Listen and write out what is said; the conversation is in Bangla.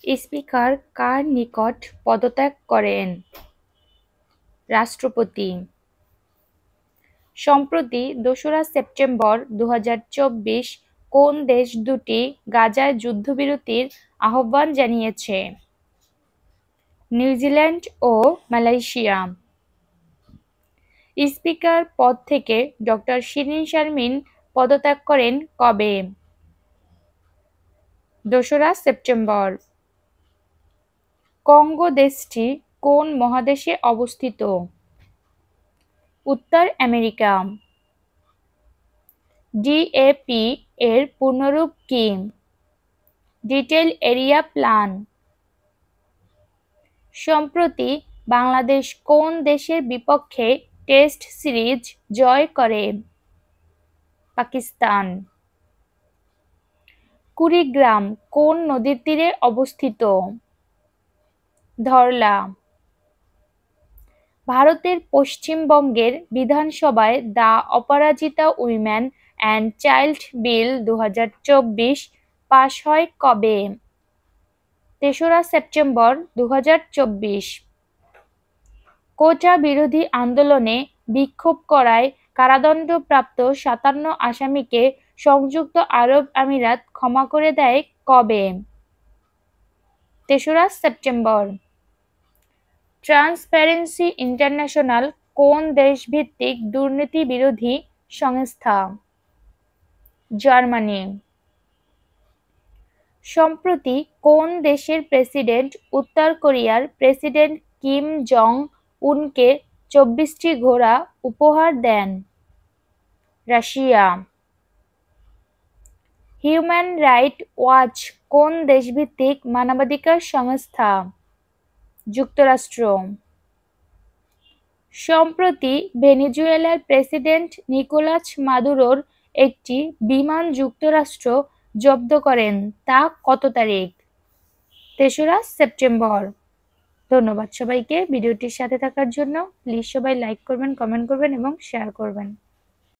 স্পিকার কার নিকট পদত্যাগ করেন? রাষ্ট্রপতি। সম্প্রতি ২রা সেপ্টেম্বর ২০২৪ কোন দেশ দুটি গাজায় যুদ্ধবিরতির আহ্বান জানিয়েছে? নিউজিল্যান্ড ও মালয়েশিয়া। স্পিকার পদ থেকে ডক্টর শিরীন শারমিন পদত্যাগ করেন কবে? ২রা সেপ্টেম্বর। কঙ্গো দেশটি কোন মহাদেশে অবস্থিত? উত্তর আমেরিকা। ডিএপি এর পূর্ণরূপ কি? Detail area plan. সম্প্রতি বাংলাদেশ কোন দেশের বিপক্ষে টেস্ট সিরিজ জয় করে? পাকিস্তান। কুড়িগ্রাম কোন নদীর তীরে অবস্থিত? ধরলা। ভারতের পশ্চিমবঙ্গের বিধানসভায় the Aparajita women and child bill ২০২৪ pass হয় কবে? ৩রা সেপ্টেম্বর ২০২৪। কোটা বিরোধী আন্দোলনে বিক্ষোভ করায় কারাদণ্ডপ্রাপ্ত ৫৭ আসামিকে সংযুক্ত আরব আমিরাত ক্ষমা করে দেয় কবে? ৩রা সেপ্টেম্বর। ট্রান্সপারেন্সি ইন্টারন্যাশনাল কোন দেশভিত্তিক দুর্নীতি বিরোধী সংস্থা? জার্মানি। সম্প্রতি কোন দেশের প্রেসিডেন্ট উত্তর কোরিয়ার প্রেসিডেন্ট কিম জং উনকে ২৪টি ঘোড়া উপহার দেন? রাশিয়া। হিউম্যান রাইট ওয়াচ কোন দেশভিত্তিক মানবাধিকার সংস্থা? যুক্তরাষ্ট্র। সম্প্রতি ভেনেজুয়েলার প্রেসিডেন্ট নিকোলাস মাদুরোর একটি বিমান যুক্তরাষ্ট্র জব্দ করেন, তা কত তারিখ? ৩রা সেপ্টেম্বর। ধন্যবাদ সবাইকে ভিডিওটির সাথে থাকার জন্য। প্লিজ সবাই লাইক করবেন, কমেন্ট করবেন এবং শেয়ার করবেন।